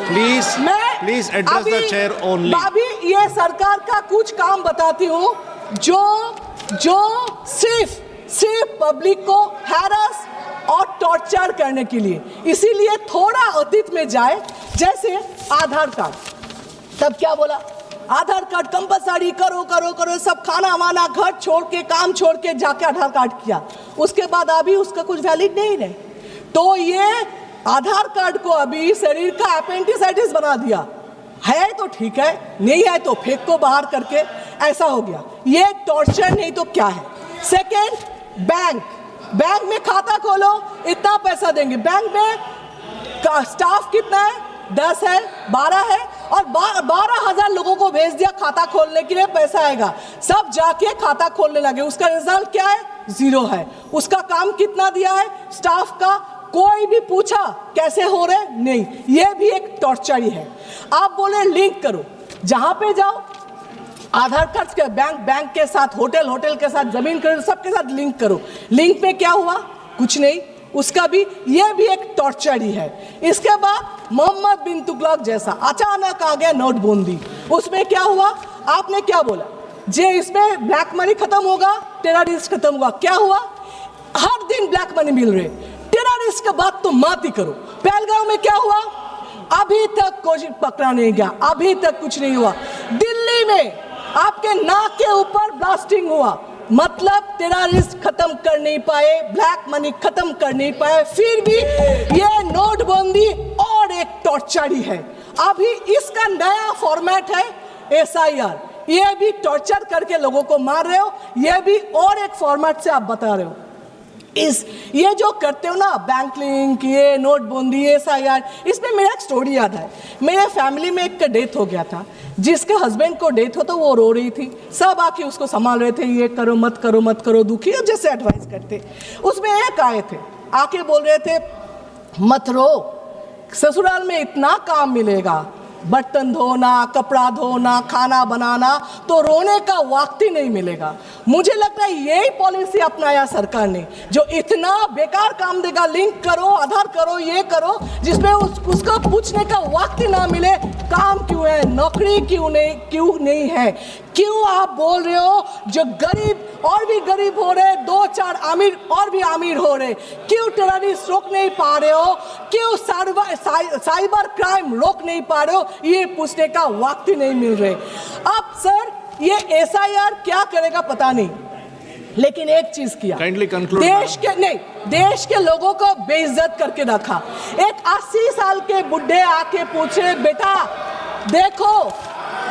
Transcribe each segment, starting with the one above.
Please address the chair only. अभी ये सरकार का कुछ काम बताती हूँ जो सिर्फ पब्लिक को हैरस और टॉर्चर करने के लिए, इसीलिए थोड़ा अतीत में जाए। जैसे आधार कार्ड, तब क्या बोला, आधार कार्ड कंपलसरी करो करो करो, सब खाना वाना घर छोड़ के काम छोड़ के जाके आधार कार्ड किया, उसके बाद अभी उसका कुछ वैलिड नहीं रहे। तो ये आधार कार्ड को अभी शरीर का अपेंडिसाइटिस बना दिया है, तो ठीक है, नहीं है तो फेंक को बाहर करके, ऐसा हो गया। ये टॉर्चर नहीं तो क्या है। सेकेंड, बैंक में खाता खोलो, इतना पैसा देंगे। बैंक में का स्टाफ कितना है, 10 है, 12 है, और 12,000 लोगों को भेज दिया खाता खोलने के लिए, पैसा आएगा, सब जाके खाता खोलने लगे। उसका रिजल्ट क्या है, 0 है। उसका काम कितना दिया है स्टाफ का, कोई भी पूछा कैसे हो रहे, नहीं। ये भी एक टॉर्चर ही है। आप बोले लिंक करो, जहां पे जाओ आधार कार्ड के बैंक के साथ, होटल के साथ, जमीन खरीदो, सबके साथ लिंक करो। लिंक पे क्या हुआ, कुछ नहीं। उसका भी, ये भी एक टॉर्चर ही है। इसके बाद मोहम्मद बिन तुगलक जैसा अचानक आ गया नोटबंदी, उसमें क्या हुआ, आपने क्या बोला, जे इसमें ब्लैक मनी खत्म होगा, टेररिस्ट खत्म होगा। क्या हुआ, हर दिन ब्लैक मनी मिल रहे, टेररिस्ट का बात तो मत ही करो। पहलगांव में क्या हुआ, अभी तक कोई पकड़ा नहीं गया, अभी तक कुछ नहीं हुआ। दिल्ली में आपके नाक के ऊपर ब्लास्टिंग हुआ, मतलब टेररिस्ट खत्म कर नहीं पाए, ब्लैक मनी खत्म कर नहीं पाए, फिर भी ये नोटबंदी और एक टॉर्चर ही है। अभी इसका नया फॉर्मेट है SIR, ये भी टॉर्चर करके लोगों को मार रहे हो, ये भी और एक फॉर्मेट से आप बता रहे हो। ये जो करते हो ना, बैंक लिंक, ये नोटबंदी, SIR, इसमें मेरा एक स्टोरी याद है। मेरे फैमिली में एक का डेथ हो गया था, जिसके हस्बैंड को डेथ हो तो वो रो रही थी, सब आके उसको संभाल रहे थे, ये करो मत करो मत करो, दुखी हो जैसे एडवाइस करते। उसमें एक आए थे, आके बोल रहे थे मत रो, ससुराल में इतना काम मिलेगा, बर्तन धोना, कपड़ा धोना, खाना बनाना, तो रोने का वक्त ही नहीं मिलेगा। मुझे लगता है यही पॉलिसी अपनाया सरकार ने, जो इतना बेकार काम देगा, लिंक करो, आधार करो, ये करो, जिसमें उसको पूछने का वक्त ही ना मिले, काम क्यों है, नौकरी क्यों नहीं है। क्यों आप बोल रहे हो जो गरीब और भी गरीब हो रहे, 2-4 अमीर और भी अमीर हो रहे, क्यों टेररिस्ट रोक नहीं पा रहे हो, क्यों साइबर क्राइम रोक नहीं पा रहे हो, ये पूछने का वक्त ही नहीं मिल रहे। अब सर ये SIR क्या करेगा पता नहीं, लेकिन एक चीज किया, देश के लोगों को बेइज्जत करके रखा। एक 80 साल के बुढ़े आके पूछे, बेटा देखो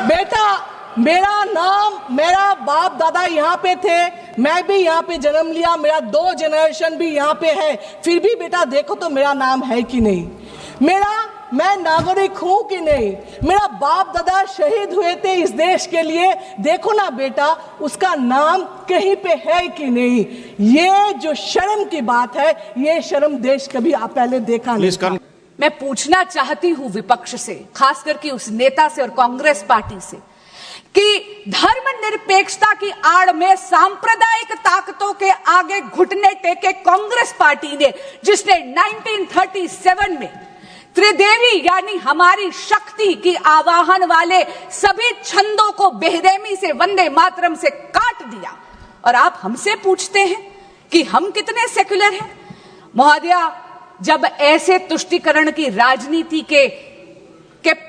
बेटा, मेरा नाम, मेरा बाप दादा यहाँ पे थे, मैं भी यहाँ पे जन्म लिया, मेरा 2 जनरेशन भी यहाँ पे है, फिर भी बेटा देखो तो मेरा नाम है कि नहीं, मैं नागरिक हूं कि नहीं, मेरा बाप दादा शहीद हुए थे इस देश के लिए, देखो ना बेटा उसका नाम कहीं पे है कि नहीं। ये जो शर्म की बात है, ये शर्म देश कभी पहले देखा नहीं था। मैं पूछना चाहती हूँ विपक्ष से, खास करके उस नेता से और कांग्रेस पार्टी से, कि धर्मनिरपेक्षता की आड़ में सांप्रदायिक ताकतों के आगे घुटने टेके कांग्रेस पार्टी ने, जिसने 1937 में त्रिदेवी यानी हमारी शक्ति की आवाहन वाले सभी छंदों को बेरहमी से वंदे मातरम से काट दिया, और आप हमसे पूछते हैं कि हम कितने सेक्युलर हैं। महोदया, जब ऐसे तुष्टीकरण की राजनीति के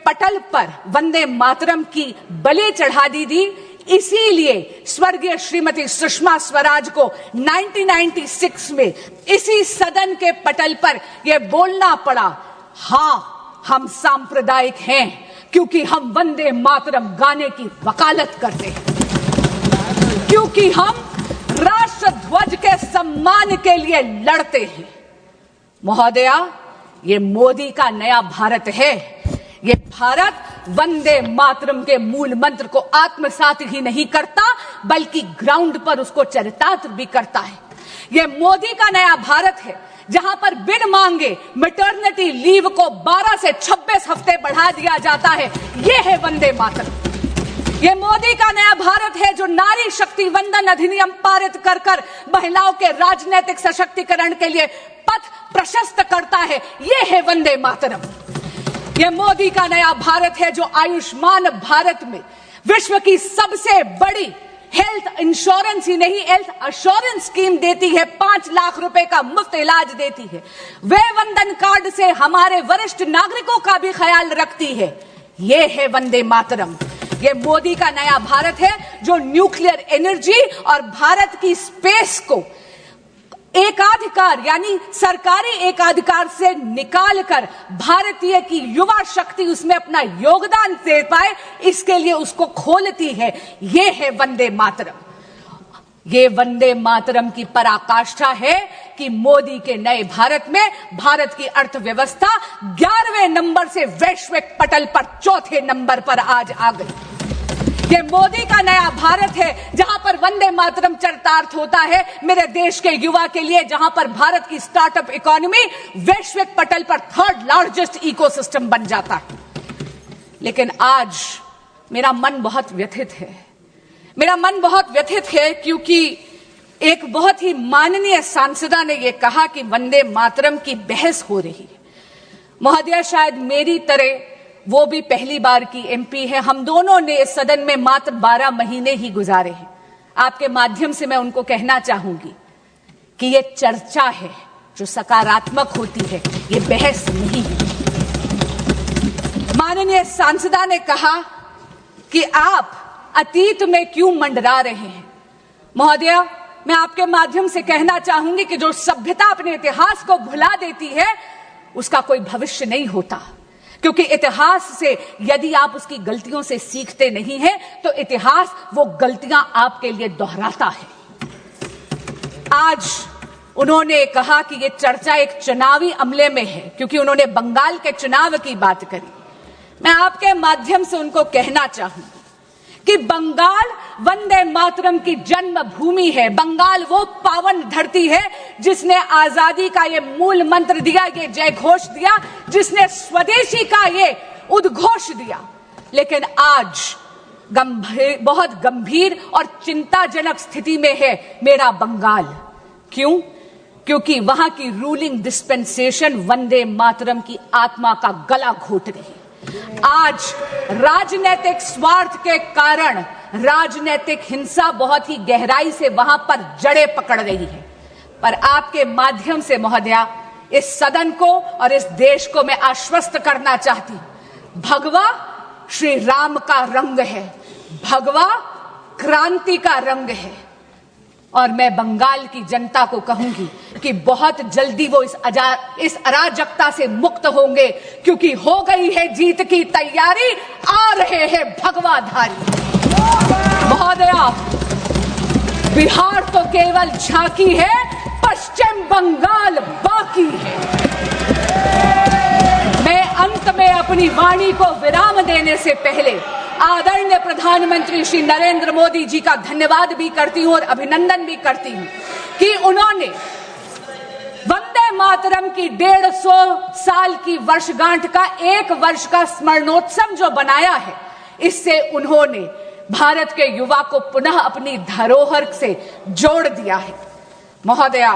पटल पर वंदे मातरम की बलि चढ़ा दी, इसीलिए स्वर्गीय श्रीमती सुषमा स्वराज को 1996 में इसी सदन के पटल पर यह बोलना पड़ा, हाँ हम सांप्रदायिक हैं क्योंकि हम वंदे मातरम गाने की वकालत करते हैं, क्योंकि हम राष्ट्र ध्वज के सम्मान के लिए लड़ते हैं। महोदया, ये मोदी का नया भारत है। ये भारत वंदे मातरम के मूल मंत्र को आत्मसात ही नहीं करता, बल्कि ग्राउंड पर उसको चरितार्थ भी करता है। ये मोदी का नया भारत है, जहां पर बिन मांगे मैटरनिटी लीव को 12 से 26 हफ्ते बढ़ा दिया जाता है। ये है वंदे मातरम। ये मोदी का नया भारत है, जो नारी शक्ति वंदन अधिनियम पारित कर कर महिलाओं के राजनीतिक सशक्तिकरण के लिए पथ प्रशस्त करता है। ये है वंदे मातरम। ये मोदी का नया भारत है जो आयुष्मान भारत में विश्व की सबसे बड़ी हेल्थ इंश्योरेंस ही नहीं, हेल्थ एश्योरेंस स्कीम देती है। 5 लाख रुपए का मुफ्त इलाज देती है। वे वंदन कार्ड से हमारे वरिष्ठ नागरिकों का भी ख्याल रखती है। ये है वंदे मातरम। ये मोदी का नया भारत है जो न्यूक्लियर एनर्जी और भारत की स्पेस को एकाधिकार यानी सरकारी एकाधिकार से निकालकर भारतीय की युवा शक्ति उसमें अपना योगदान दे पाए, इसके लिए उसको खोलती है। ये है वंदे मातरम। ये वंदे मातरम की पराकाष्ठा है कि मोदी के नए भारत में भारत की अर्थव्यवस्था 11वें नंबर से वैश्विक पटल पर 4थे नंबर पर आज आ गई। ये मोदी का नया भारत है जहां पर वंदे मातरम चरितार्थ होता है मेरे देश के युवा के लिए, जहां पर भारत की स्टार्टअप इकोनॉमी वैश्विक पटल पर 3rd लार्जेस्ट इकोसिस्टम बन जाता है। लेकिन आज मेरा मन बहुत व्यथित है। मेरा मन बहुत व्यथित है क्योंकि एक बहुत ही माननीय सांसदा ने यह कहा कि वंदे मातरम की बहस हो रही है। महोदया, शायद मेरी तरह वो भी पहली बार की एमपी है। हम दोनों ने इस सदन में मात्र 12 महीने ही गुजारे हैं। आपके माध्यम से मैं उनको कहना चाहूंगी कि ये चर्चा है जो सकारात्मक होती है, ये बहस नहीं है। माननीय सांसदा ने कहा कि आप अतीत में क्यों मंडरा रहे हैं। महोदया, मैं आपके माध्यम से कहना चाहूंगी कि जो सभ्यता अपने इतिहास को भुला देती है उसका कोई भविष्य नहीं होता, क्योंकि इतिहास से यदि आप उसकी गलतियों से सीखते नहीं हैं तो इतिहास वो गलतियां आपके लिए दोहराता है। आज उन्होंने कहा कि ये चर्चा एक चुनावी अमले में है क्योंकि उन्होंने बंगाल के चुनाव की बात करी। मैं आपके माध्यम से उनको कहना चाहूंगी कि बंगाल वंदे मातरम की जन्मभूमि है। बंगाल वो पावन धरती है जिसने आजादी का ये मूल मंत्र दिया, ये जय घोष दिया, जिसने स्वदेशी का ये उद्घोष दिया। लेकिन आज बहुत गंभीर और चिंताजनक स्थिति में है मेरा बंगाल। क्यों? क्योंकि वहां की रूलिंग डिस्पेंसेशन वंदे मातरम की आत्मा का गला घोट रही। आज राजनीतिक स्वार्थ के कारण राजनीतिक हिंसा बहुत ही गहराई से वहां पर जड़ें पकड़ रही है। पर आपके माध्यम से महोदया इस सदन को और इस देश को मैं आश्वस्त करना चाहती हूं, भगवा श्री राम का रंग है, भगवा क्रांति का रंग है। और मैं बंगाल की जनता को कहूंगी कि बहुत जल्दी वो इस अराजकता से मुक्त होंगे, क्योंकि हो गई है जीत की तैयारी, आ रहे हैं भगवाधारी। महोदया, बिहार तो केवल झांकी है, पश्चिम बंगाल बाकी है। मैं अंत में अपनी वाणी को विराम देने से पहले आदरणीय प्रधानमंत्री श्री नरेंद्र मोदी जी का धन्यवाद भी करती हूं और अभिनंदन भी करती हूं कि उन्होंने वंदे मातरम की 150 साल की वर्षगांठ का 1 वर्ष का स्मरणोत्सव जो बनाया है, इससे उन्होंने भारत के युवा को पुनः अपनी धरोहर से जोड़ दिया है। महोदया,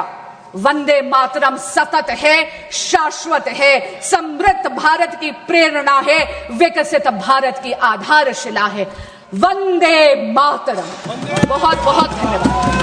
वंदे मातरम सतत है, शाश्वत है, समृद्ध भारत की प्रेरणा है, विकसित भारत की आधारशिला है। वंदे मातरम। बहुत बहुत धन्यवाद।